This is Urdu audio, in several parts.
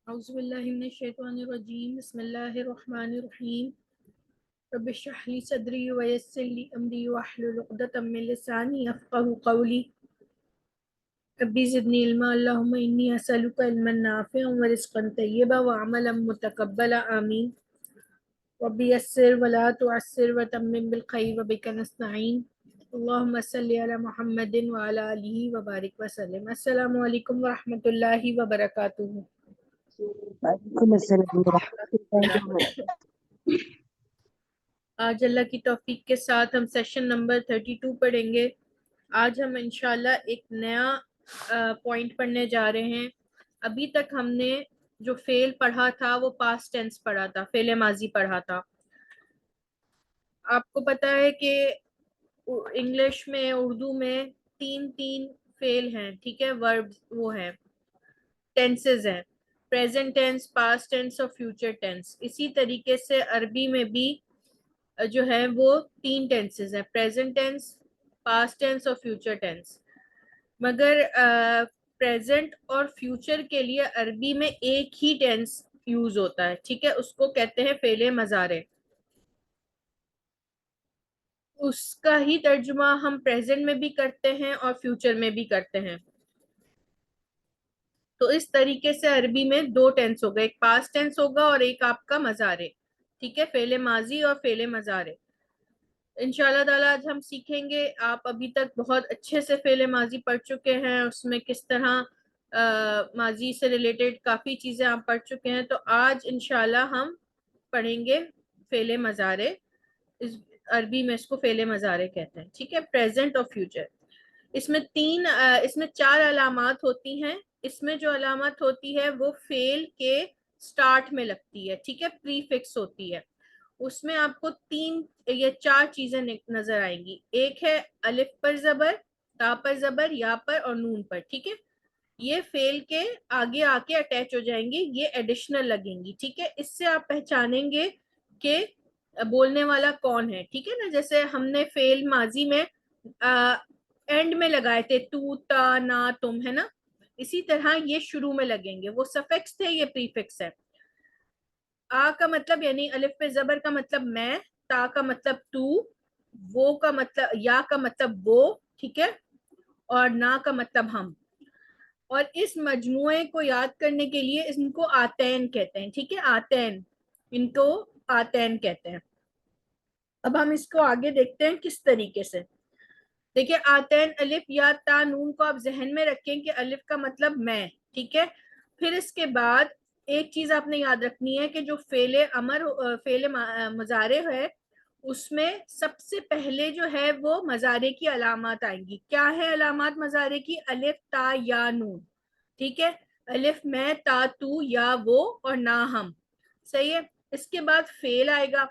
اعوذ باللہ من الشیطان الرجیم بسم اللہ الرحمن الرحیم رب اشرح لی صدری ویسر لی امری واحلل عقدۃ من لسانی یفقہوا قولی ربی زدنی علما اللہم انی اسألک علما نافعا ورزقا طیبا وعملا متقبلا آمین رب یسر ولا تعسر وتمم بالخیر وبک نستعین اللہم صلی علی محمد وعلی آلہ وبارک وسلم۔ السلام علیکم ورحمۃ اللہ وبرکاتہ۔ وعلیکم السلام ورحمۃ اللہ وبرکاتہ۔ آج اللہ کی توفیق کے ساتھ ہم سیشن نمبر 32 پڑھیں گے۔ آج ہم انشاءاللہ ایک نیا پوائنٹ پڑھنے جا رہے ہیں۔ ابھی تک ہم نے جو فعل پڑھا تھا وہ پاسٹ ٹینس پڑھا تھا، فعل ماضی پڑھا تھا۔ آپ کو پتا ہے کہ انگلش میں، اردو میں تین فعل ہیں، ٹھیک ہے، ورب وہ ہیں، ٹینسز ہیں، پریزنٹ ٹینس، پاسٹ ٹینس اور فیوچر ٹینس۔ اسی طریقے سے عربی میں بھی جو ہے وہ 3 ٹینسز ہیں، پریزنٹ ٹینس، پاسٹ ٹینس اور فیوچر ٹینس۔ مگر پریزنٹ اور فیوچر کے لیے عربی میں ایک ہی ٹینس یوز ہوتا ہے، ٹھیک ہے، اس کو کہتے ہیں فعل مضارع۔ اس کا ہی ترجمہ ہم پریزنٹ میں بھی کرتے ہیں اور فیوچر میں بھی کرتے ہیں۔ تو اس طریقے سے عربی میں 2 ٹینس ہوگا، ایک پاسٹ ٹینس ہوگا اور ایک آپ کا مضارع، ٹھیک ہے، فعل ماضی اور فعل مضارع۔ انشاءاللہ تعالی آج ہم سیکھیں گے، آپ ابھی تک بہت اچھے سے فعل ماضی پڑھ چکے ہیں، اس میں کس طرح ماضی سے ریلیٹڈ کافی چیزیں آپ پڑھ چکے ہیں، تو آج انشاءاللہ ہم پڑھیں گے فعل مضارع۔ عربی میں اس کو فعل مضارع کہتے ہیں، ٹھیک ہے، پریزنٹ اور فیوچر۔ اس میں 4 علامات ہوتی ہیں۔ اس میں جو علامت ہوتی ہے وہ فعل کے سٹارٹ میں لگتی ہے، ٹھیک ہے، پری فکس ہوتی ہے۔ اس میں آپ کو 3 یا 4 چیزیں نظر آئیں گی۔ ایک ہے الف پر زبر، تا پر زبر، یا پر اور نون پر، ٹھیک ہے، یہ فعل کے آگے آ کے اٹیچ ہو جائیں گی، یہ ایڈیشنل لگیں گی، ٹھیک ہے۔ اس سے آپ پہچانیں گے کہ بولنے والا کون ہے، ٹھیک ہے نا۔ جیسے ہم نے فعل ماضی میں اینڈ میں لگائے تھے، تو، تا، نا، تم، ہے نا، اسی طرح یہ شروع میں لگیں گے، وہ سفکس تھے، یہ پریفکس ہے۔ آ کا مطلب یعنی الف پہ زبر کا مطلب میں، تا کا مطلب تو، وہ کا مطلب، یا کا مطلب وہ، ٹھیک ہے، اور نا کا مطلب ہم۔ اور اس مجموعے کو یاد کرنے کے لیے ان کو آتین کہتے ہیں، ٹھیک ہے، آتین، ان کو آتین کہتے ہیں۔ اب ہم اس کو آگے دیکھتے ہیں کس طریقے سے۔ دیکھیں، آتین، الف، یا، تا، نون کو آپ ذہن میں رکھیں کہ الف کا مطلب میں، ٹھیک ہے۔ پھر اس کے بعد ایک چیز آپ نے یاد رکھنی ہے کہ جو فعل مضارع ہے، اس میں سب سے پہلے جو ہے وہ مضارع کی علامات آئیں گی۔ کیا ہے علامات مضارع کی؟ الف، تا، یا، نون، ٹھیک ہے، الف میں، تا تو، یا وہ اور نا ہم، صحیح ہے۔ اس کے بعد فعل آئے گا،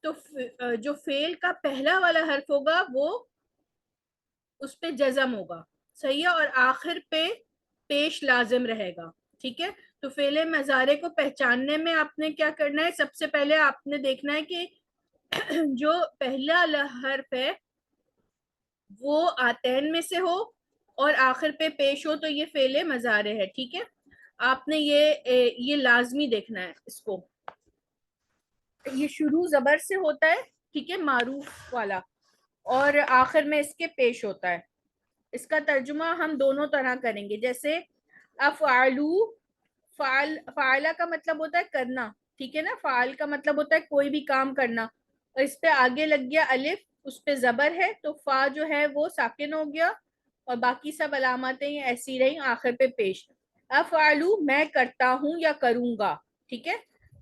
تو جو فعل کا پہلا والا حرف ہوگا وہ اس پہ جزم ہوگا، صحیح ہے، اور آخر پہ پیش لازم رہے گا، ٹھیک ہے۔ تو فعل مضارع کو پہچاننے میں آپ نے کیا کرنا ہے؟ سب سے پہلے آپ نے دیکھنا ہے کہ جو پہلا حرف ہے وہ آتین میں سے ہو اور آخر پہ پیش ہو، تو یہ فعل مضارع ہے، ٹھیک ہے۔ آپ نے یہ لازمی دیکھنا ہے اس کو۔ یہ شروع زبر سے ہوتا ہے، ٹھیک ہے، معروف والا، اور آخر میں اس کے پیش ہوتا ہے۔ اس کا ترجمہ ہم دونوں طرح کریں گے، جیسے افعلو، فعلا کا مطلب ہوتا ہے کرنا، ٹھیک ہے نا، فعل کا مطلب ہوتا ہے کوئی بھی کام کرنا، اور اس پہ آگے لگ گیا الف، اس پہ زبر ہے تو فا جو ہے وہ ساکن ہو گیا، اور باقی سب علامتیں ایسی رہیں، آخر پہ پیش۔ افعلو میں کرتا ہوں یا کروں گا، ٹھیک ہے۔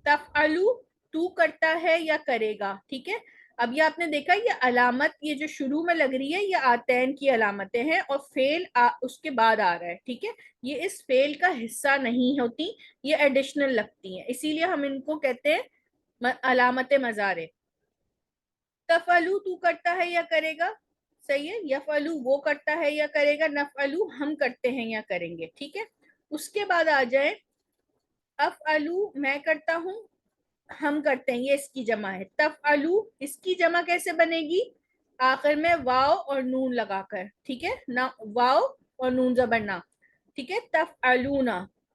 تفعلو تو کرتا ہے یا کرے گا، ٹھیک ہے۔ اب یہ آپ نے دیکھا، یہ علامت، یہ جو شروع میں لگ رہی ہے، یہ آتین کی علامتیں ہیں، اور فعل اس کے بعد آ رہا ہے، ٹھیک ہے۔ یہ اس فعل کا حصہ نہیں ہوتی، یہ ایڈیشنل لگتی ہیں، اسی لیے ہم ان کو کہتے ہیں علامت مضارع۔ تفعلو تو کرتا ہے یا کرے گا، صحیح ہے۔ یفعلو وہ کرتا ہے یا کرے گا، نفعلو ہم کرتے ہیں یا کریں گے، ٹھیک ہے۔ اس کے بعد آ جائے افعلو میں کرتا ہوں، ہم کرتے ہیں، یہ اس کی جمع ہے۔ تفعلو اس کی جمع کیسے بنے گی؟ آخر میں واو اور نون لگا کر، ٹھیک ہے نا، واو اور نون زبر نا، ٹھیک ہے۔ تفعلونا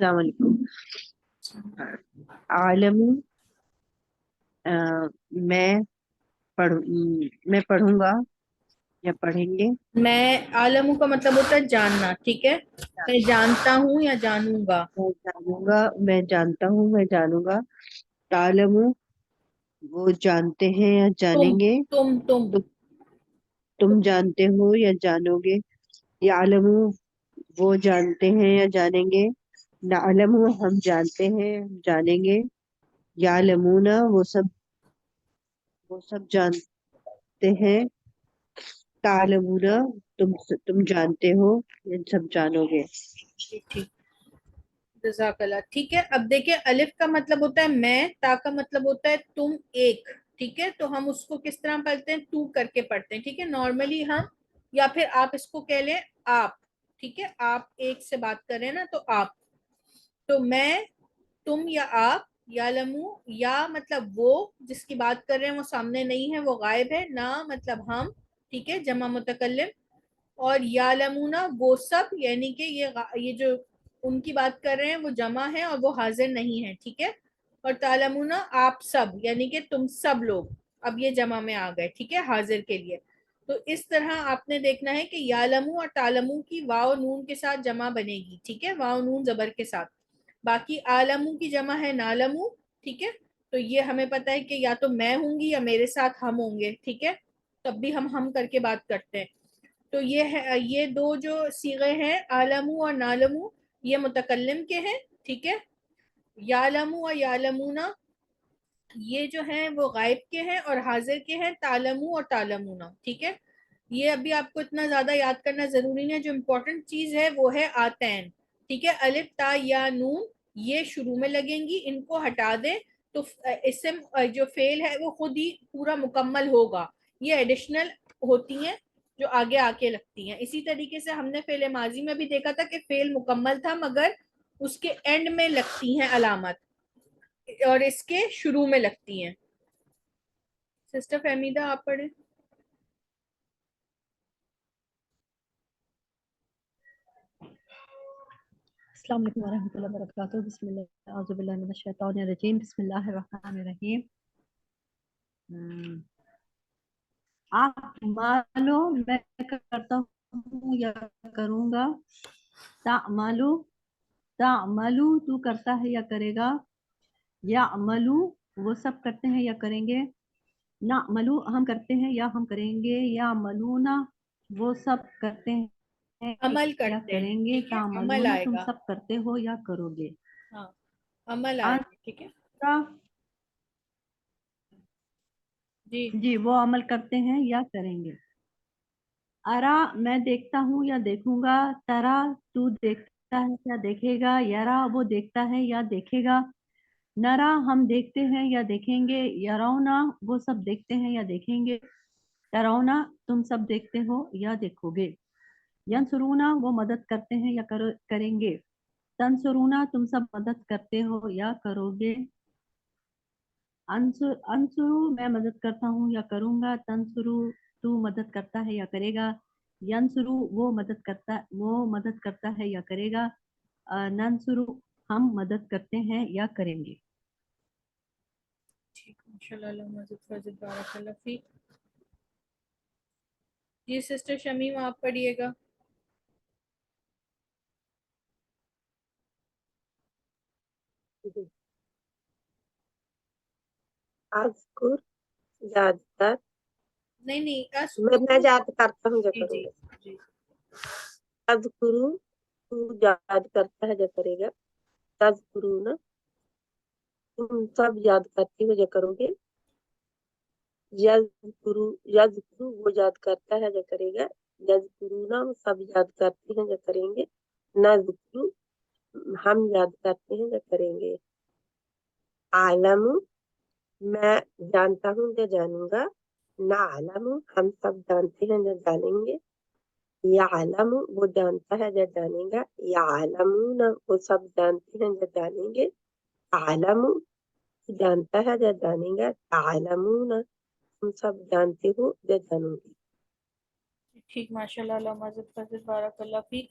السلام علیکم. عالم میں پڑھوں گا یا پڑھیں گے. میں عالم کا مطلب ہوتا ہے جاننا. ٹھیک ہے, میں جانتا ہوں یا جانوں گا. میں جانوں گا, میں جانتا ہوں, میں جانوں گا. تعلم وہ جانتے ہیں یا جانیں گے. تم تم جانتے ہو یا جانو گے. یعلم وہ جانتے ہیں یا جانیں گے. نعلم ہم جانتے ہیں, ہم جانیں گے. یعلمون وہ سب جانتے ہیں. تعلمون تم جانتے ہو یا سب جانو گے. ٹھیک, جزاک اللہ. ٹھیک ہے, اب دیکھیں الف کا مطلب ہوتا ہے میں, تا کا مطلب ہوتا ہے تم ایک. ٹھیک ہے, تو ہم اس کو کس طرح پڑھتے ہیں, تو کر کے پڑھتے ہیں. ٹھیک ہے, نارملی ہم, یا پھر آپ اس کو کہہ لیں آپ. ٹھیک ہے, آپ ایک سے بات کر رہے ہیں نا, تو آپ. تو میں, تم یا آپ. یعلمو یا مطلب وہ جس کی بات کر رہے ہیں وہ سامنے نہیں ہے, وہ غائب ہے. نہ مطلب ہم. ٹھیک ہے, جمع متکلم. اور یعلمونا وہ سب, یعنی کہ یہ جو ان کی بات کر رہے ہیں وہ جمع ہے اور وہ حاضر نہیں ہے. ٹھیک ہے, اور تعلمونا آپ سب, یعنی کہ تم سب لوگ. اب یہ جمع میں آ گئے. ٹھیک ہے, حاضر کے لیے. تو اس طرح آپ نے دیکھنا ہے کہ یعلمو اور تعلمو کی واو نون کے ساتھ جمع بنے گی. ٹھیک ہے, واو نون زبر کے ساتھ. باقی عالمو کی جمع ہے نالمو. ٹھیک ہے, تو یہ ہمیں پتا ہے کہ یا تو میں ہوں گی یا میرے ساتھ ہم ہوں گے. ٹھیک ہے, تب بھی ہم کر کے بات کرتے ہیں. تو یہ ہے, یہ دو جو صیغے ہیں عالمو اور نالمو, یہ متکلم کے ہیں. ٹھیک ہے, یعلمو اور یعلمونا یہ جو ہیں وہ غائب کے ہیں اور حاضر کے ہیں تعلمو اور تعلمونا. ٹھیک ہے, یہ ابھی آپ کو اتنا زیادہ یاد کرنا ضروری نہیں ہے. جو امپورٹنٹ چیز ہے وہ ہے آتین. ٹھیک ہے, الف تا یا نون یہ شروع میں لگیں گی, ان کو ہٹا دیں تو اسم جو فعل ہے وہ خود ہی پورا مکمل ہوگا. یہ ایڈیشنل ہوتی ہیں جو آگے آ کے لگتی ہیں. اسی طریقے سے ہم نے فعل ماضی میں بھی دیکھا تھا کہ فعل مکمل تھا مگر اس کے اینڈ میں لگتی ہیں علامت, اور اس کے شروع میں لگتی ہیں. سسٹر فہمیدہ آپ پڑھیں. السلام علیکم ورحمۃ اللہ وبرکاتہ. بسم اللہ, اعوذ باللہ من الشیطان الرجیم. بسم اللہ الرحمن الرحیم. آپ مالو میں کرتا ہوں یا کروں گا. تعملو تو کرتا ہے یا کرے گا. یعملو وہ سب کرتے ہیں یا کریں گے. نعملو ہم کرتے ہیں یا ہم کریں گے. یعملونا وہ سب کرتے ہیں عمل یا کرتے ہیں. کریں گے. ٹھیک ہے, عمل تعملون آئے تم گا. سب کرتے ہو یا کرو گے. ہاں, عمل آئے گا. ٹھیک ہے جی. جی, وہ عمل کرتے ہیں یا کریں گے. ارا میں دیکھتا ہوں یا دیکھوں گا. ترا تو دیکھتا ہے یا دیکھے گا. یرا وہ دیکھتا ہے یا دیکھے گا. نرا ہم دیکھتے ہیں یا دیکھیں گے. یرونا وہ سب دیکھتے ہیں یا دیکھیں گے. ترونا تم سب دیکھتے ہو یا دیکھو گے. ینصرونا وہ مدد کرتے ہیں یا کریں گے. تنصرونا تم سب مدد کرتے ہو یا کرو گے. انصرو میں مدد کرتا ہوں یا کروں گا. تنصرو تو مدد کرتا ہے یا کرے گا. ینصرو وہ مدد کرتا ہے یا کرے گا. ننصرو ہم مدد کرتے ہیں یا کریں گے. ٹھیک, ماشاءاللہ. بارک اللہ فیک. جی سسٹر شمیم آپ پڑھیے گا. اذکر یاد کر. نہیں میں یاد کرتا ہوں جو جی کروں جی گا. جی. اذکرو تو یاد کرتا ہے جو کرے گا. تذکرون تم سب یاد کرتے ہو جو کرو گے. یذکرو وہ یاد کرتا ہے جو کرے گا. یذکرونا وہ سب یاد کرتے ہیں جو کریں گے. نذکرو ہم یاد کرتے ہیں جو کریں گے. عالم میں جانتا ہوں جو جانوں گا. نعلم ہم سب جانتے ہیں جو جانیں گے. یعلم وہ جانتا ہے جو جانے گا. یعلمون وہ سب جانتے ہیں جو جانیں گے. عالم جانتا ہے جو جانیں گا. تعلمون تم سب جانتے ہو جو جانو گے. ٹھیک, ماشاءاللہ. بارک اللہ فیک.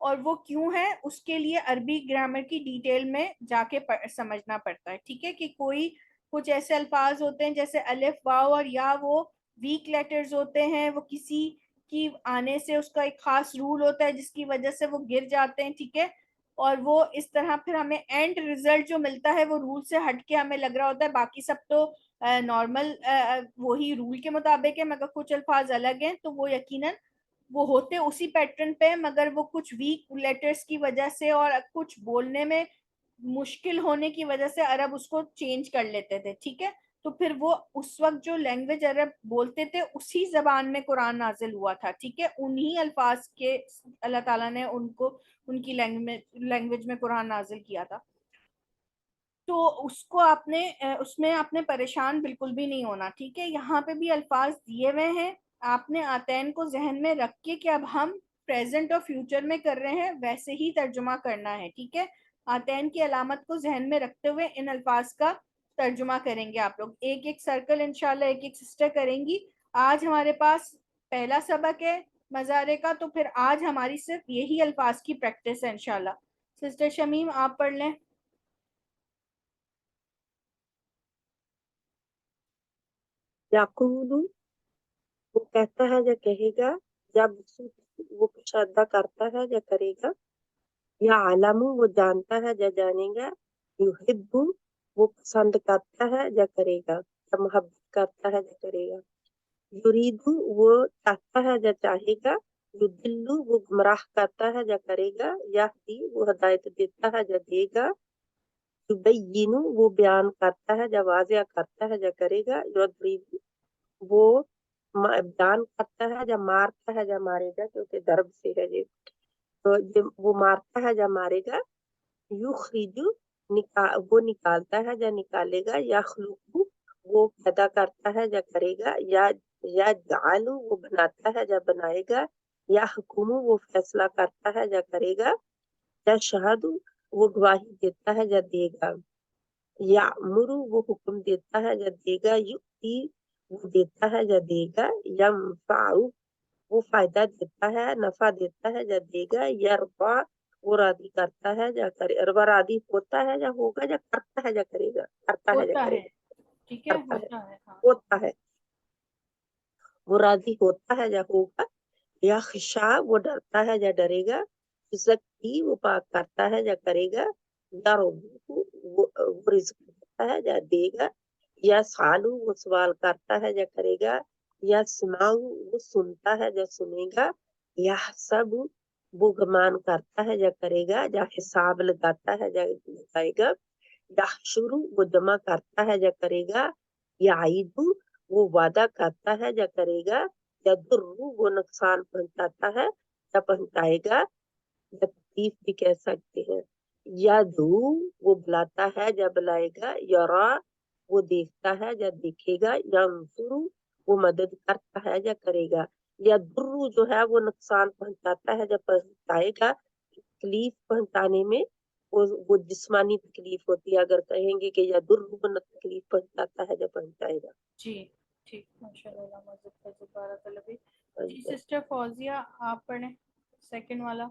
اور وہ کیوں ہے اس کے لیے عربی گرامر کی ڈیٹیل میں جا کے سمجھنا پڑتا ہے. ٹھیک ہے, کہ کوئی کچھ ایسے الفاظ ہوتے ہیں جیسے الف واو اور یا, وہ ویک لیٹرز ہوتے ہیں, وہ کسی کی آنے سے اس کا ایک خاص رول ہوتا ہے جس کی وجہ سے وہ گر جاتے ہیں. ٹھیک ہے, اور وہ اس طرح پھر ہمیں اینڈ ریزلٹ جو ملتا ہے وہ رول سے ہٹ کے ہمیں لگ رہا ہوتا ہے, باقی سب تو نارمل وہی رول کے مطابق ہے, مگر کچھ الفاظ الگ ہیں تو وہ یقیناً وہ ہوتے اسی پیٹرن پہ, مگر وہ کچھ ویک لیٹرز کی وجہ سے اور کچھ بولنے میں مشکل ہونے کی وجہ سے عرب اس کو چینج کر لیتے تھے. ٹھیک ہے, تو پھر وہ اس وقت جو لینگویج عرب بولتے تھے اسی زبان میں قرآن نازل ہوا تھا. ٹھیک ہے, انہی الفاظ کے اللہ تعالیٰ نے ان کو ان کی لینگویج میں قرآن نازل کیا تھا. تو اس کو آپ نے اس میں آپ نے پریشان بالکل بھی نہیں ہونا. ٹھیک ہے, یہاں پہ بھی الفاظ دیے ہوئے ہیں, آپ نے آتین کو ذہن میں رکھ کے کہ اب ہم پریزنٹ اور فیوچر میں کر رہے ہیں ویسے ہی ترجمہ کرنا ہے. ٹھیک ہے, آتین کی علامت کو ذہن میں رکھتے ہوئے ان الفاظ کا ترجمہ کریں گے آپ لوگ. ایک ایک سرکل انشاءاللہ ایک ایک سسٹر کریں گی. آج ہمارے پاس پہلا سبق ہے مزارے کا, تو پھر آج ہماری صرف یہی الفاظ کی پریکٹس ہے انشاءاللہ. سسٹر شمیم آپ پڑھ لیں. یقول وہ کہتا ہے یا کہے گا, جب وہ مشاہدہ کرتا ہے یا کرے گا, یا عالم وہ جانتا ہے یا جانے گا, یحب وہ پسند کرتا ہے یا کرے گا, یا محبت کرتا ہے یا کرے گا, یرید وہ چاہتا ہے یا چاہے گا, یضل وہ گمراہ کرتا ہے یا کرے گا, یہدی وہ ہدایت دیتا ہے یا دے گا, یبین وہ بیان کرتا ہے یا واضح کرتا ہے یا کرے گا, یضرب وہ بیان کرتا ہے یا مارتا ہے یا مارے گا, کیونکہ ضرب سے ہے یہ, تو وہ مارتا ہے یا مارے گا, یخرج وہ نکالتا ہے یا نکالے گا, یخلق وہ پیدا کرتا ہے یا کرے گا, یا جعل وہ بناتا ہے یا بنائے گا, یا حکم وہ فیصلہ کرتا ہے یا کرے گا, یا شہد وہ گواہی دیتا ہے یا دے گا, یا امر وہ حکم دیتا ہے یا دے گا, یؤتی وہ دیتا ہے یا دے گا, ینفع وہ فائدہ دیتا ہے نفع دیتا ہے یا دے گا, یرفع وہ راضی کرتا ہے یا کرے, راضی ہوتا ہے یا ہوگا, یا کرتا ہے یا کرے گا, کرتا ہے یا ہوتا کرے ہے. گا, ٹھیک ہے, کرتا ہے, ہوتا ہے. ہاں, ہوتا ہے, وہ راضی ہوتا ہے یا ہوگا, یا خشا وہ ڈرتا ہے یا ڈرے گا, زکی وہ پاک کرتا ہے یا کرے گا, یا ربو وہ رزق دیتا ہے یا دے گا, یا سالو وہ سوال کرتا ہے یا کرے گا, یا سماؤ وہ سنتا ہے یا سنے گا, یا سب وہ گمان کرتا ہے یا کرے گا, یا حساب لگاتا ہے یا لگائے گا, یا شروع وہ جمع کرتا ہے یا کرے گا, یا عید وہ وعدہ کرتا ہے یا کرے گا, یا در وہ نقصان پہنچاتا ہے یا پہنچائے گا, یا تکلیف بھی کہہ سکتے ہیں, یا دو وہ بلاتا ہے یا بلائے گا, یا را وہ دیکھتا ہے یا دیکھے گا, یا انصر وہ مدد کرتا ہے یا کرے گا, یا در جو ہے وہ نقصان پہنچاتا ہے یا پہنچائے گا. تکلیف پہنچانے میں وہ جسمانی تکلیف ہوتی ہے, اگر کہیں گے کہ یا در وہ تکلیف پہنچاتا ہے یا پہنچائے گا. جی ٹھیک, ماشاءاللہ. بارک اللہ فیک. جی سسٹر فوزیہ آپ پڑھیں سیکنڈ والا.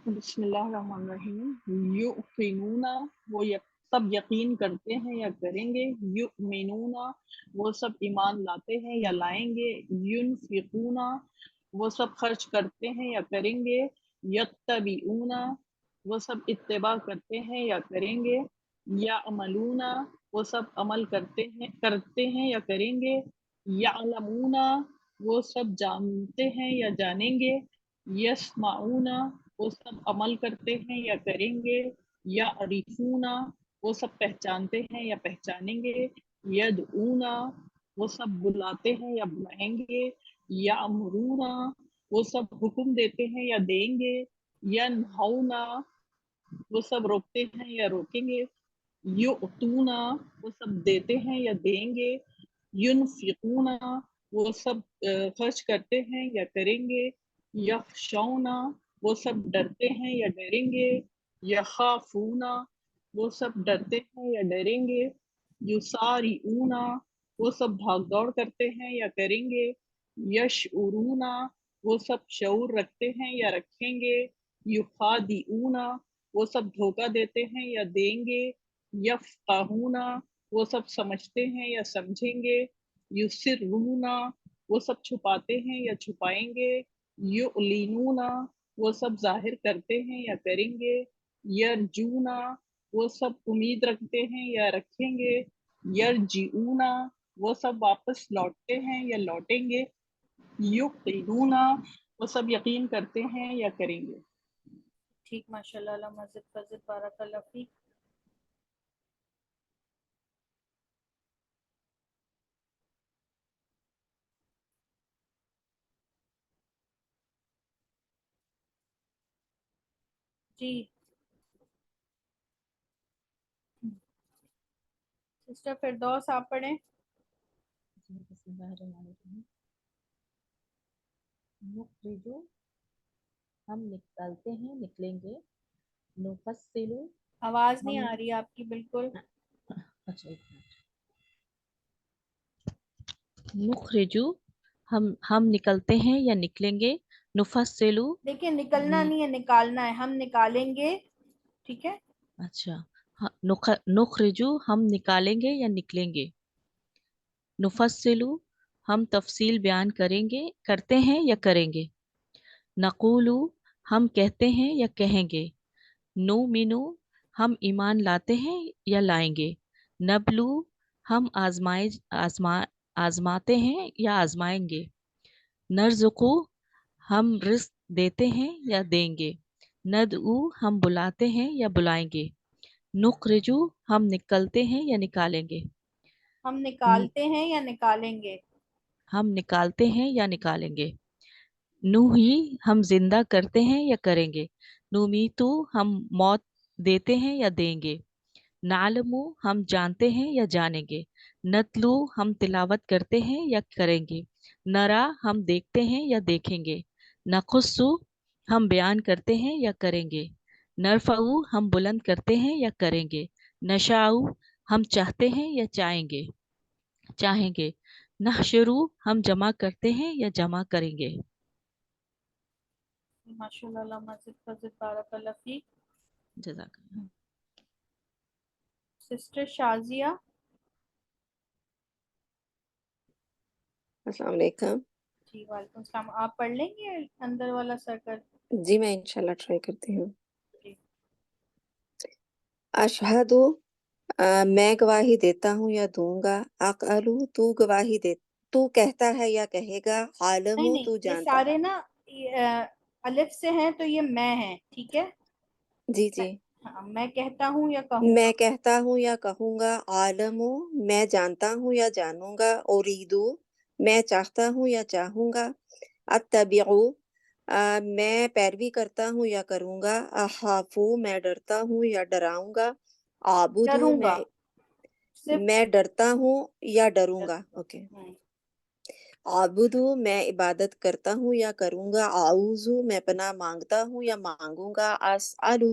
بسم اللہ الرحمن الرحیم. یؤمنون وہ سب یقین کرتے ہیں یا کریں گے, یؤمنون وہ سب ایمان لاتے ہیں یا لائیں گے, ینفقون وہ سب خرچ کرتے ہیں یا کریں گے, یتبعون وہ سب اتباع کرتے ہیں یا کریں گے, یعملون وہ سب عمل کرتے ہیں یا کریں گے, یعلمون وہ سب جانتے ہیں یا جانیں گے, یسمعون وہ سب عمل کرتے ہیں یا کریں گے, یعرفون وہ سب پہچانتے ہیں یا پہچانیں گے, یدعون وہ سب بلاتے ہیں یا بلائیں گے, یامرون وہ سب حکم دیتے ہیں یا دیں گے, ینہون وہ سب روکتے ہیں یا روکیں گے, یؤتون وہ سب دیتے ہیں یا دیں گے, ینفقون وہ سب خرچ کرتے ہیں یا کریں گے, یخشون وہ سب ڈرتے ہیں یا ڈریں گے, یخافون وہ سب ڈرتے ہیں یا ڈریں گے, یسارعون وہ سب بھاگ دوڑ کرتے ہیں یا کریں گے, یشعرون وہ سب شعور رکھتے ہیں یا رکھیں گے، یخادعون وہ سب دھوکہ دیتے ہیں یا دیں گے، یفقہون وہ سب سمجھتے ہیں یا سمجھیں گے، یسرون وہ سب چھپاتے ہیں یا چھپائیں گے، یعلنون وہ سب ظاہر کرتے ہیں یا کریں گے، یرجون وہ سب امید رکھتے ہیں یا رکھیں گے، یرجعون وہ سب واپس لوٹتے ہیں یا لوٹیں گے، یقینون وہ سب یقین کرتے ہیں یا کریں گے۔ ٹھیک، ماشاء اللہ، اللہ مزید فضل، بارک اللہ فیک۔ جی سسٹر فردوس آپ پڑھیں۔ بسم اللہ الرحمن الرحیم۔ نخرجو ہم نکالتے ہیں، نکلیں گے، نفصلو آواز نہیں ہم آ رہی آپ کی بالکل۔ اچھا ایک منٹ۔ نخرجو ہم نکلتے ہیں یا نکلیں گے، نفصلو دیکھیں نکلنا نہیں ہے، نکالنا ہے، ہم نکالیں گے، ٹھیک ہے۔ اچھا نخرجو ہم نکالیں گے یا نکلیں گے، نفصلو ہم تفصیل بیان کریں گے، کرتے ہیں یا کریں گے، نقولو ہم کہتے ہیں یا کہیں گے، نؤمنو ہم ایمان لاتے ہیں یا لائیں گے، نبلو ہم آزماتے ہیں یا آزمائیں گے، نرزقو ہم رزق دیتے ہیں یا دیں گے، ندعو ہم بلاتے ہیں یا بلائیں گے، نخرجو ہم نکلتے ہیں یا نکالیں گے، ہم نکالتے ہیں یا نکالیں گے، ہم نکالتے ہیں یا نکالیں گے، نوحی ہم زندہ کرتے ہیں یا کریں گے، نمیتو ہم موت دیتے ہیں یا دیں گے، نعلمو ہم جانتے ہیں یا جانیں گے، نتلو ہم تلاوت کرتے ہیں یا کریں گے، نرا ہم دیکھتے ہیں یا دیکھیں گے، نقصو ہم بیان کرتے ہیں یا کریں گے، نرفعو ہم بلند کرتے ہیں یا کریں گے، نشاؤ ہم چاہتے ہیں یا چاہیں گے، نحشرو ہم جمع کرتے ہیں یا جمع کریں گے۔ ماشاء اللہ، اللہ مزید فضل، بارک اللہ فیک۔ جزاک اللہ۔ سسٹر شازیہ۔ السلام علیکم۔ جی وعلیکم السلام، آپ پڑھ لیں گے اندر والا سرکل؟ جی میں انشاءاللہ ٹرائی کرتی ہوں۔ جی۔ اشہد میں گواہی دیتا ہوں یا دوں گا، اقالو تو گواہی دے، تو کہتا ہے یا کہے گا، عالم نہیں تو یہ جانتا سارے نا الف سے ہیں تو یہ میں ہیں، ٹھیک ہے۔ جی جی ہاں، میں کہتا ہوں یا کہوں گا، میں کہتا ہوں یا کہوں گا، عالم میں جانتا ہوں یا جانوں گا، اریدو میں چاہتا ہوں یا چاہوں گا، اتبعو میں پیروی کرتا ہوں یا کروں گا، اخافو میں ڈرتا ہوں یا ڈراؤں گا، آبدو ڈروں گا، صرف میں ڈرتا ہوں یا ڈروں گا، اوکے، ہوں، عابدو میں عبادت کرتا ہوں یا کروں گا، اعوذ میں پناہ مانگتا ہوں یا مانگوں گا، اسالو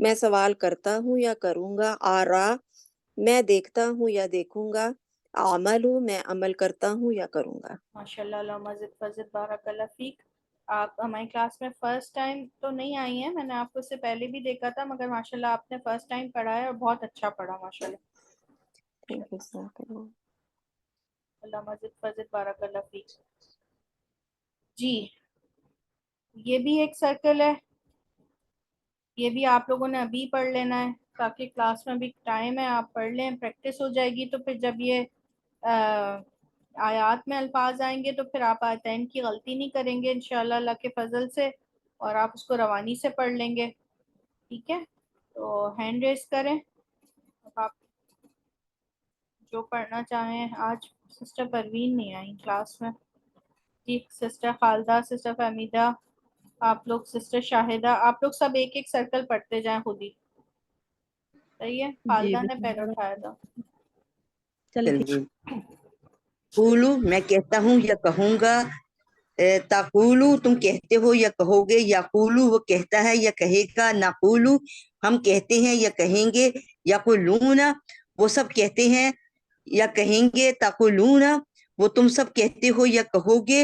میں سوال کرتا ہوں یا کروں گا، آرا میں دیکھتا ہوں یا دیکھوں گا، عملو میں عمل کرتا ہوں یا کروں گا۔ ماشاء اللہ، اللہ مزید فضل، بارک اللہ فیک۔ آپ ہماری کلاس میں فرسٹ ٹائم تو نہیں آئی ہیں، میں نے آپ کو اس سے پہلے بھی دیکھا تھا، مگر ماشاءاللہ آپ نے فرسٹ ٹائم پڑھا ہے اور بہت اچھا پڑھا ماشاءاللہ۔ تھینک یو، جزاک اللہ۔ اللہ مزید فضل، بارک اللہ فیک۔ جی یہ بھی ایک سرکل ہے، یہ بھی آپ لوگوں نے ابھی پڑھ لینا ہے تاکہ کلاس میں بھی ٹائم ہے، آپ پڑھ لیں، پریکٹس ہو جائے گی، تو پھر جب یہ آیات میں الفاظ آئیں گے تو پھر آپ آیتین کی غلطی نہیں کریں گے انشاءاللہ اللہ کے فضل سے، اور آپ اس کو روانی سے پڑھ لیں گے، ٹھیک ہے۔ تو ہینڈ ریز کریں اب آپ جو پڑھنا چاہیں۔ آج سسٹر پروین نہیں آئی کلاس میں، جی سسٹر خالدہ، سسٹر فہمیدہ، آپ لوگ، سسٹر شاہدہ، آپ لوگ سب ایک ایک سرکل پڑھتے جائیں خود ہی، صحیح ہے۔ جی خالدہ نے بسم پیر اللہ اٹھایا تھا۔ چلے ٹھیک۔ چلیے، قولو میں کہتا ہوں یا کہوں گا، تقولو تم کہتے ہو یا کہو گے، یقولو وہ کہتا ہے یا کہے گا، نقولو ہم کہتے ہیں یا کہیں گے، یقولون وہ سب کہتے ہیں یا کہیں گے، تقولون وہ تم سب کہتے ہو یا کہو گے،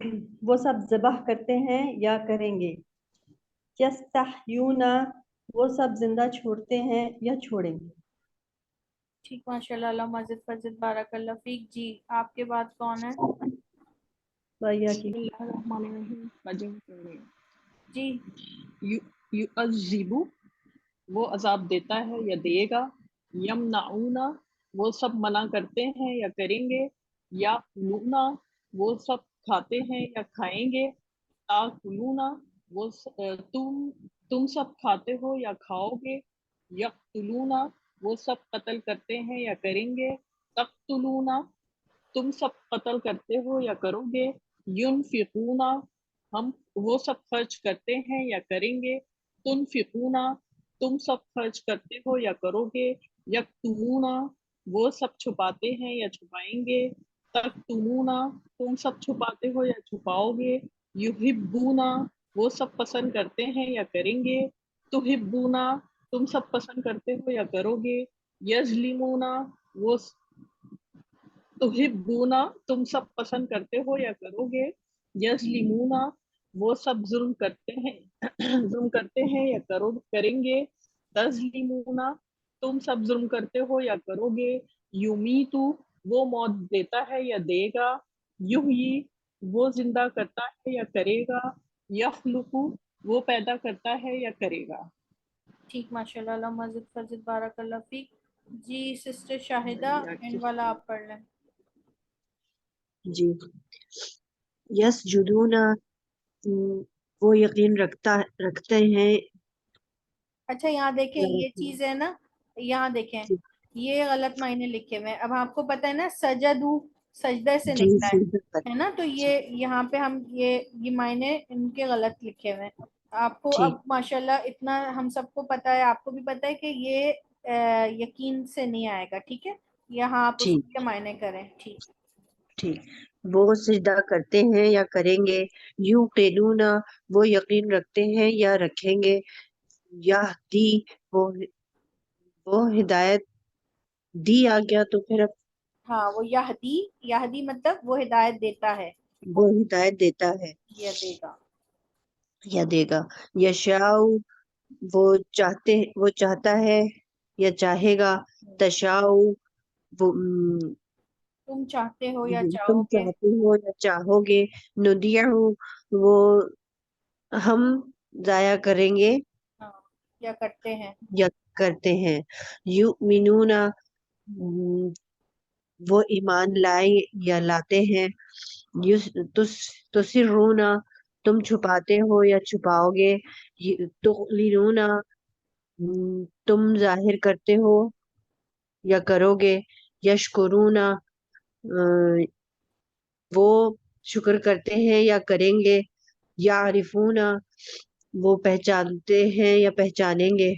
وہ سب ذبح کرتے ہیں یا کریں گے. یستحیون وہ سب زندہ چھوڑتے ہیں یا چھوڑیں گے. ٹھیک، ماشاء اللہ، اللہ مزید فضل، بارک اللہ فیک. جی آپ کے بعد کون ہے؟ بھیا کی. بسم اللہ الرحمن الرحیم. بجنگ کر رہے ہیں. جی یعذب وہ عذاب دیتا ہے یا دے گا. یمنعون وہ سب منع کرتے ہیں یا کریں گے. یاکلون وہ سب کھاتے ہیں یا کھائیں گے. تاکلون وہ تم سب کھاتے ہو یا کھاؤ گے. یقتلون وہ سب قتل کرتے ہیں یا کریں گے. تقتلون تم سب قتل کرتے ہو یا کرو گے. ینفقون ہم وہ سب خرچ کرتے ہیں یا کریں گے. تنفقون تم سب خرچ کرتے ہو یا کرو گے. یکتمون وہ سب چھپاتے ہیں یا چھپائیں گے. تکتمون تم سب چھپاتے ہو یا چھپاؤ گے. یحبون وہ سب پسند کرتے ہیں یا کریں گے. تحبون تم سب پسند کرتے ہو یا کرو گے. یظلمون وہ تحبون تم سب پسند کرتے ہو یا کرو گے. یظلمون وہ سب ظلم کرتے ہیں یا کریں گے. تظلمون تم سب ظلم کرتے ہو یا کرو گے. یمیتو وہ موت دیتا ہے یا دے گا. یحیی وہ زندہ کرتا ہے یا کرے گا. یخلق وہ پیدا کرتا ہے یا کرے گا. ٹھیک، ماشاء اللہ، اللہ مزید فضل، بارک اللہ فیک. جی سسٹر شاہدہ اینڈ والا آپ پڑھ لیں. جی. یسجدون وہ یقین رکھتے ہیں. اچھا یہاں دیکھیں یا یہ رکھتے ہیں. چیز ہے نا، یہاں دیکھیں جی یہ غلط معنی لکھے ہوئے ہیں. اب آپ کو پتہ ہے نا سجدو سجدہ سے جی نکلا سجدہ کر. ہے نا، تو یہ یہاں پہ ہم یہ معنی ان کے غلط لکھے ہوئے ہیں. آپ کو اب ٹھیک ماشاءاللہ اتنا ہم سب کو پتہ ہے، آپ کو بھی پتہ ہے کہ یہ یقین سے نہیں آئے گا. ٹھیک ہے، یہاں آپ اس ٹھیک کے معنی کریں. ٹھیک ٹھیک. وہ سجدہ کرتے ہیں یا کریں گے. یوقنون وہ یقین رکھتے ہیں یا رکھیں گے. یہدی وہ ہدایت دی آ گیا تو پھر اب ہاں، وہ یہدی مطلب وہ ہدایت دیتا ہے وہ ہدایت دیتا ہے یا دے گا. یا دے گا. یشاء وہ چاہتا ہے یا چاہے گا. تشاء وہ تم چاہتے ہو یا تم چاہو گے. چاہتے ہو یا چاہو گے. ندیع وہ ہم ضائع کریں گے ہاں، یا کرتے ہیں. یا کرتے ہیں. یؤمنون وہ ایمان لائے یا لاتے ہیں. تسرون تم چھپاتے ہو یا چھپاؤ گے. تعلنون تم ظاہر کرتے ہو یا کرو گے. یشکرون وہ شکر کرتے ہیں یا کریں گے. یعرفون وہ پہچانتے ہیں یا پہچانیں گے.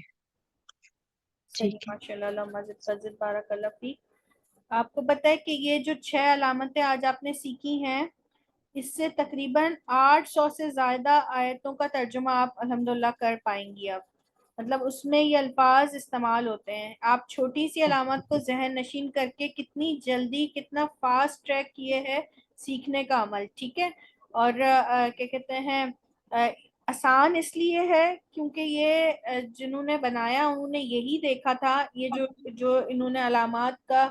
صحیح، ٹھیک ہے. ماشاء اللہ، اللہ مزید فضل، بارک اللہ فیک. آپ کو پتہ ہے کہ یہ جو 6 علامتیں آج آپ نے سیکھی ہیں، اس سے تقریباً 800 سے زیادہ آیتوں کا ترجمہ آپ الحمدللہ کر پائیں گی. اب مطلب اس میں یہ الفاظ استعمال ہوتے ہیں. آپ چھوٹی سی علامت کو ذہن نشین کر کے کتنی جلدی، کتنا فاسٹ ٹریک کیے ہے سیکھنے کا عمل. ٹھیک ہے، اور کیا کہتے ہیں، آسان اس لیے ہے کیونکہ یہ جنہوں نے بنایا انہوں نے یہی دیکھا تھا. یہ جو انہوں نے علامات کا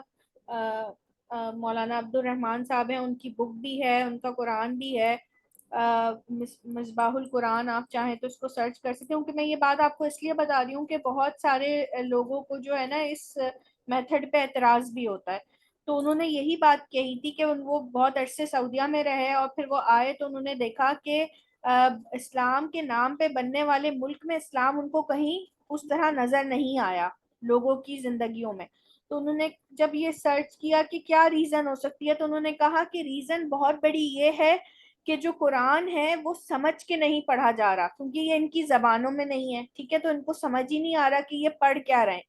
مولانا عبد الرحمان صاحب ہیں، ان کی بک بھی ہے، ان کا قرآن بھی ہے، مصباح القرآن. آپ چاہیں تو اس کو سرچ کر سکتے ہیں. کیونکہ میں یہ بات آپ کو اس لیے بتا رہی ہوں کہ بہت سارے لوگوں کو جو ہے نا اس میتھڈ پہ اعتراض بھی ہوتا ہے. تو انہوں نے یہی بات کہی تھی کہ وہ بہت عرصے سعودیہ میں رہے اور پھر وہ آئے تو انہوں نے دیکھا کہ اسلام کے نام پہ بننے والے ملک میں اسلام ان کو کہیں اس طرح نظر نہیں آیا لوگوں کی زندگیوں میں. تو انہوں نے جب یہ سرچ کیا کہ کیا ریزن ہو سکتی ہے، تو انہوں نے کہا کہ ریزن بہت بڑی یہ ہے کہ جو قرآن ہے وہ سمجھ کے نہیں پڑھا جا رہا، کیونکہ یہ ان کی زبانوں میں نہیں ہے. ٹھیک ہے، تو ان کو سمجھ ہی نہیں آ رہا کہ یہ پڑھ کیا رہے ہیں.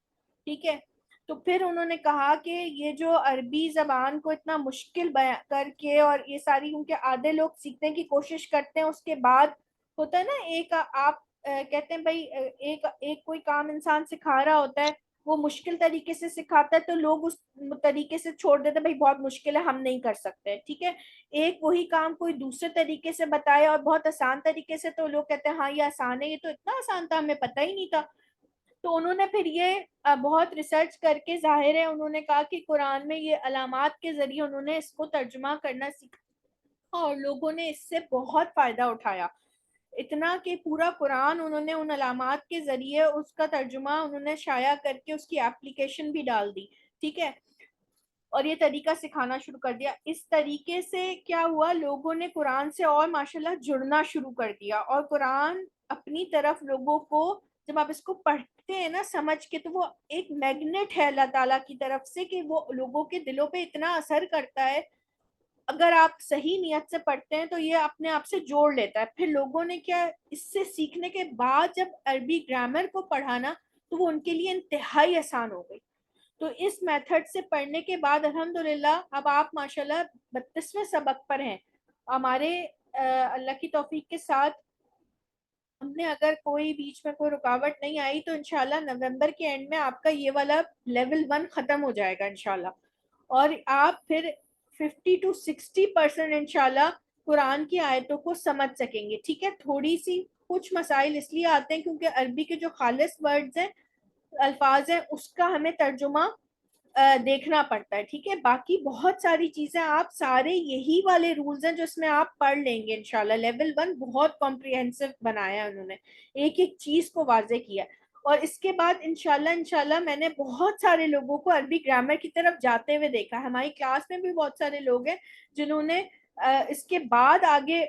ٹھیک ہے، تو پھر انہوں نے کہا کہ یہ جو عربی زبان کو اتنا مشکل کر کے، اور یہ ساری کیونکہ آدھے لوگ سیکھنے کی کوشش کرتے ہیں، اس کے بعد ہوتا ہے نا ایک آپ کہتے ہیں بھائی ایک کوئی کام انسان سکھا رہا ہوتا ہے وہ مشکل طریقے سے سکھاتا ہے تو لوگ اس طریقے سے چھوڑ دیتے ہیں، بھائی بہت مشکل ہے ہم نہیں کر سکتے، ٹھیک ہے. ایک وہی کام کوئی دوسرے طریقے سے بتائے اور بہت آسان طریقے سے، تو لوگ کہتے ہیں ہاں یہ آسان ہے، یہ تو اتنا آسان تھا ہمیں پتہ ہی نہیں تھا. تو انہوں نے پھر یہ بہت ریسرچ کر کے، ظاہر ہے انہوں نے کہا کہ قرآن میں یہ علامات کے ذریعے انہوں نے اس کو ترجمہ کرنا سیکھا اور لوگوں نے اس سے بہت فائدہ اٹھایا، اتنا کہ پورا قرآن انہوں نے ان علامات کے ذریعے اس کا ترجمہ انہوں نے شائع کر کے اس کی اپلیکیشن بھی ڈال دی، ٹھیک ہے، اور یہ طریقہ سکھانا شروع کر دیا. اس طریقے سے کیا ہوا، لوگوں نے قرآن سے اور ماشاءاللہ جڑنا شروع کر دیا، اور قرآن اپنی طرف لوگوں کو، جب آپ اس کو پڑھتے ہیں نا سمجھ کے، تو وہ ایک میگنیٹ ہے اللہ تعالیٰ کی طرف سے کہ وہ لوگوں کے دلوں پہ اتنا اثر کرتا ہے. اگر آپ صحیح نیت سے پڑھتے ہیں تو یہ اپنے آپ سے جوڑ لیتا ہے. پھر لوگوں نے کیا، اس سے سیکھنے کے بعد جب عربی گرامر کو پڑھانا تو وہ ان کے لیے انتہائی آسان ہو گئی. تو اس میتھڈ سے پڑھنے کے بعد الحمدللہ اب آپ ماشاءاللہ 32ویں سبق پر ہیں. ہمارے اللہ کی توفیق کے ساتھ ہم نے، اگر کوئی بیچ میں کوئی رکاوٹ نہیں آئی تو انشاءاللہ نومبر کے اینڈ میں آپ کا یہ والا لیول 1 ختم ہو جائے گا انشاءاللہ، اور آپ پھر 50 to 60% انشاءاللہ قرآن کی آیتوں کو سمجھ سکیں گے. ٹھیک ہے، تھوڑی سی کچھ مسائل اس لیے آتے ہیں کیونکہ عربی کے جو خالص ورڈز ہیں، الفاظ ہیں، اس کا ہمیں ترجمہ دیکھنا پڑتا ہے. ٹھیک ہے، باقی بہت ساری چیزیں آپ سارے یہی والے رولز ہیں جو اس میں آپ پڑھ لیں گے انشاءاللہ. لیول 1 بہت کمپریہنسو بنایا ہے انہوں نے، ایک ایک چیز کو واضح کیا. اور اس کے بعد انشاءاللہ میں نے بہت سارے لوگوں کو عربی گرامر کی طرف جاتے ہوئے دیکھا. ہماری کلاس میں بھی بہت سارے لوگ ہیں جنہوں نے اس کے بعد آگے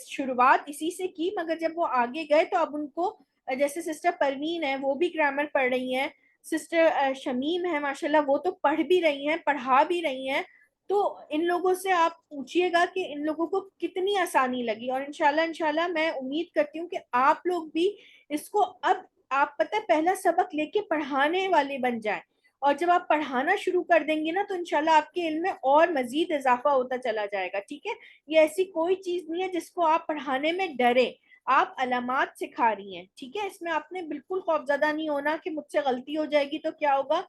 شروعات اسی سے کی، مگر جب وہ آگے گئے تو اب ان کو، جیسے سسٹر پروین ہے وہ بھی گرامر پڑھ رہی ہیں، سسٹر شمیم ہے ماشاءاللہ وہ تو پڑھ بھی رہی ہیں، پڑھا بھی رہی ہیں. تو ان لوگوں سے آپ پوچھئے گا کہ ان لوگوں کو کتنی آسانی لگی. اور انشاءاللہ میں امید کرتی ہوں کہ آپ لوگ بھی اس کو، اب آپ پتہ پہلا سبق لے کے پڑھانے والے بن جائیں، اور جب آپ پڑھانا شروع کر دیں گے نا تو انشاءاللہ آپ کے علم میں اور مزید اضافہ ہوتا چلا جائے گا. ٹھیک ہے، یہ ایسی کوئی چیز نہیں ہے جس کو آپ پڑھانے میں ڈریں، آپ علامات سکھا رہی ہیں. ٹھیک ہے، اس میں آپ نے بالکل خوفزدہ نہیں ہونا کہ مجھ سے غلطی ہو جائے گی تو کیا ہوگا.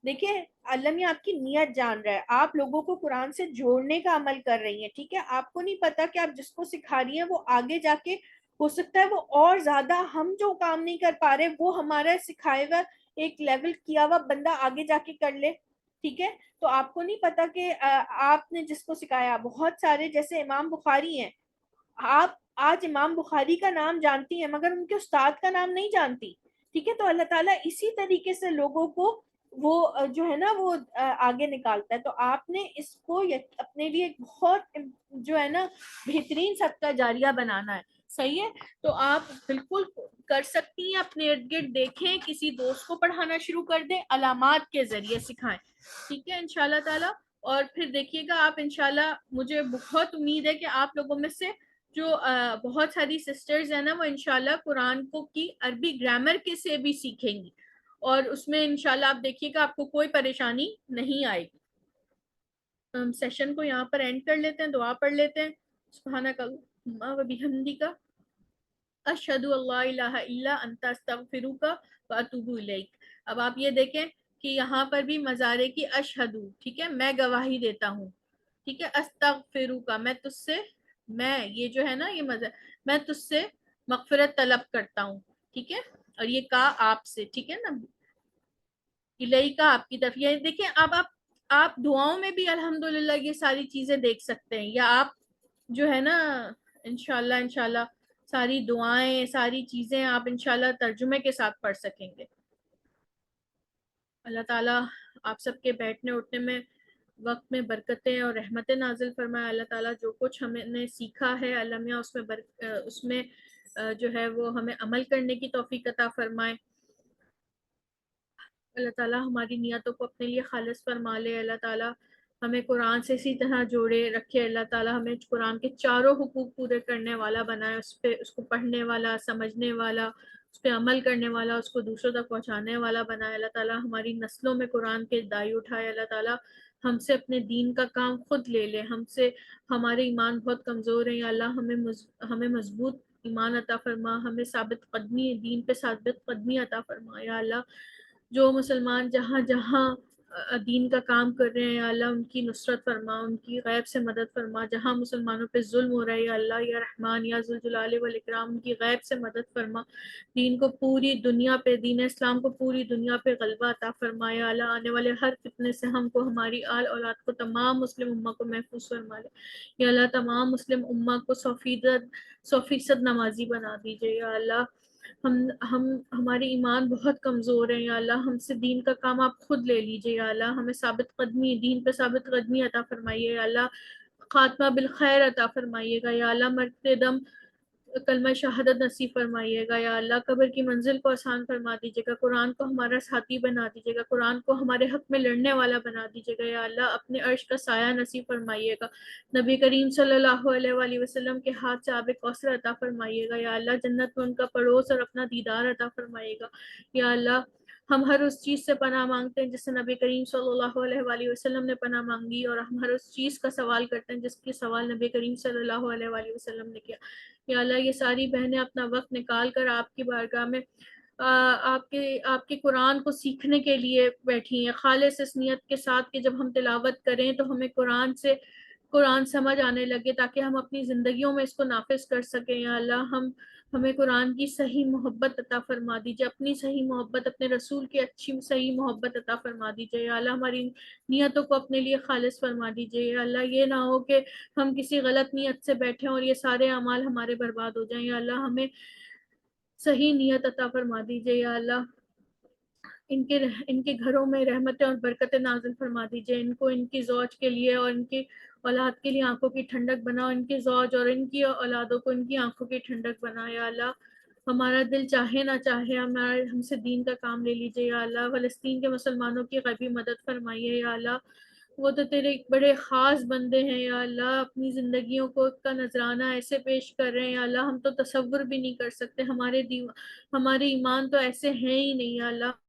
دیکھیں اللہ میاں آپ کی نیت جان رہا ہے، آپ لوگوں کو قرآن سے جوڑنے کا عمل کر رہی ہیں. ٹھیک ہے، آپ کو نہیں پتا کہ آپ جس کو سکھا رہی ہیں وہ آگے جا کے ہو سکتا ہے وہ اور زیادہ، ہم جو کام نہیں کر پا رہے وہ ہمارا سکھائے ہوا ایک لیول کیا ہوا بندہ آگے جا کے کر لے. ٹھیک ہے، تو آپ کو نہیں پتا کہ آپ نے جس کو سکھایا، بہت سارے جیسے امام بخاری ہیں، آپ آج امام بخاری کا نام جانتی ہیں مگر ان کے استاد کا نام نہیں جانتی. ٹھیک ہے، تو اللہ تعالیٰ اسی طریقے سے لوگوں کو وہ جو ہے نا وہ آگے نکالتا ہے. تو آپ نے اس کو اپنے لیے بہت جو ہے نا بہترین صدقہ جاریہ بنانا ہے. صحیح ہے، تو آپ بالکل کر سکتی ہیں، اپنے ارد گرد دیکھیں، کسی دوست کو پڑھانا شروع کر دیں، علامات کے ذریعے سکھائیں. ٹھیک ہے انشاءاللہ تعالیٰ. اور پھر دیکھیے گا آپ انشاءاللہ، مجھے بہت امید ہے کہ آپ لوگوں میں سے جو بہت ساری سسٹرز ہیں نا وہ انشاءاللہ قرآن کو کی عربی گرامر کے سے بھی سیکھیں گی، اور اس میں انشاءاللہ آپ دیکھیے گا آپ کو کوئی پریشانی نہیں آئے گی. ہم سیشن کو یہاں پر اینڈ کر لیتے ہیں، دعا پڑھ لیتے ہیں. سبحانک اللہم و بحمدک، اشہد ان لا الہ الا انت، استغفرک و اتوب الیک. اب آپ یہ دیکھیں کہ یہاں پر بھی مظاہرے کی اشہدو، ٹھیک ہے، میں گواہی دیتا ہوں. ٹھیک ہے، استغفرک، میں تجھ سے، میں یہ جو ہے نا یہ میں تجھ سے مغفرت طلب کرتا ہوں. ٹھیک ہے، اور یہ کہا آپ سے، ٹھیک ہے نا، الیکا آپ کی طرف. یہ دیکھیں اب آپ دعاؤں میں بھی الحمدللہ یہ ساری چیزیں دیکھ سکتے ہیں، یا آپ جو ہے نا انشاءاللہ ساری دعائیں، ساری چیزیں آپ انشاءاللہ ترجمے کے ساتھ پڑھ سکیں گے. اللہ تعالیٰ آپ سب کے بیٹھنے اٹھنے میں وقت میں برکتیں اور رحمتیں نازل فرمائے. اللہ تعالیٰ جو کچھ ہم نے سیکھا ہے اللہ میاں اس میں جو ہے وہ ہمیں عمل کرنے کی توفیق عطا فرمائے. اللہ تعالیٰ ہماری نیتوں کو اپنے لیے خالص فرما لے. اللہ تعالیٰ ہمیں قرآن سے اسی طرح جوڑے رکھے. اللہ تعالیٰ ہمیں قرآن کے چاروں حقوق پورے کرنے والا بنائے، اس کو پڑھنے والا، سمجھنے والا، اس پہ عمل کرنے والا، اس کو دوسروں تک پہنچانے والا بنائے. اللہ تعالیٰ ہماری نسلوں میں قرآن کے دائی اٹھائے. اللہ تعالیٰ ہم سے اپنے دین کا کام خود لے لے. ہمارے ایمان بہت کمزور ہیں یا اللہ، ہمیں مضبوط ایمان عطا فرما، ہمیں ثابت قدمی، دین پہ ثابت قدمی عطا فرما یا اللہ. جو مسلمان جہاں جہاں دین کا کام کر رہے ہیں یا اللہ ان کی نصرت فرما، ان کی غیب سے مدد فرما، جہاں مسلمانوں پہ ظلم ہو رہا ہے یا اللہ یا رحمان یا ذوالجلال والاکرام ان کی غیب سے مدد فرما، دین کو پوری دنیا پہ، دین اسلام کو پوری دنیا پہ غلبہ عطا فرما یا اللہ، آنے والے ہر فتنے سے ہم کو، ہماری آل اولاد کو، تمام مسلم امہ کو محفوظ فرما لے یا اللہ، تمام مسلم امہ کو 100% نمازی بنا دیجیے یا اللہ، ہمارے ایمان بہت کمزور ہیں یا اللہ، ہم سے دین کا کام آپ خود لے لیجیے یا اللہ، ہمیں ثابت قدمی، دین پہ ثابت قدمی عطا فرمائیے یا اللہ، خاتمہ بالخیر عطا فرمائیے گا یا اللہ، مرتے دم کلمہ شہادت نصیب فرمائیے گا یا اللہ، قبر کی منزل کو آسان فرما دیجیے گا، قرآن کو ہمارا ساتھی بنا دیجیے گا، قرآن کو ہمارے حق میں لڑنے والا بنا دیجیے گا یا اللہ، اپنے عرش کا سایہ نصیب فرمائیے گا، نبی کریم صلی اللہ علیہ وآلہ وسلم کے ہاتھ سے آب کوثر عطا فرمائیے گا یا اللہ، جنت میں ان کا پڑوس اور اپنا دیدار عطا فرمائیے گا یا اللہ، ہم ہر اس چیز سے پناہ مانگتے ہیں جس سے نبی کریم صلی اللہ علیہ وآلہ وسلم نے پناہ مانگی، اور ہم ہر اس چیز کا سوال کرتے ہیں جس کی سوال نبی کریم صلی اللہ علیہ وآلہ وسلم نے کیا یا اللہ، یہ ساری بہنیں اپنا وقت نکال کر آپ کی بارگاہ میں آپ کے قرآن کو سیکھنے کے لیے بیٹھی ہیں، خالص اس نیت کے ساتھ کہ جب ہم تلاوت کریں تو ہمیں قرآن سمجھ آنے لگے، تاکہ ہم اپنی زندگیوں میں اس کو نافذ کر سکیں یا اللہ، ہمیں قرآن کی صحیح محبت عطا فرما دیجیے، اپنی صحیح محبت، اپنے رسول کی اچھی صحیح محبت عطا فرما دیجیے یا اللہ، ہماری نیتوں کو اپنے لیے خالص فرما دیجیے یا اللہ، یہ نہ ہو کہ ہم کسی غلط نیت سے بیٹھیں اور یہ سارے اعمال ہمارے برباد ہو جائیں یا اللہ، ہمیں صحیح نیت عطا فرما دیجیے یا اللہ، ان کے گھروں میں رحمتیں اور برکتیں نازل فرما دیجیے، ان کو، ان کی زوج کے لیے اور ان کی اولاد کے لیے آنکھوں کی ٹھنڈک بنا، ان کی زوج اور ان کی اولادوں کو ان کی آنکھوں کی ٹھنڈک بنا یا اللہ، ہمارا دل چاہے نہ چاہے ہم سے دین کا کام لے لیجیے یا اللہ، فلسطین کے مسلمانوں کی غیبی مدد فرمائیے یا اللہ، وہ تو تیرے بڑے خاص بندے ہیں یا اللہ، اپنی زندگیوں کا نذرانہ ایسے پیش کر رہے ہیں یا اللہ، ہم تو تصور بھی نہیں کر سکتے، ہمارے ایمان تو ایسے ہیں ہی نہیں یا اللہ،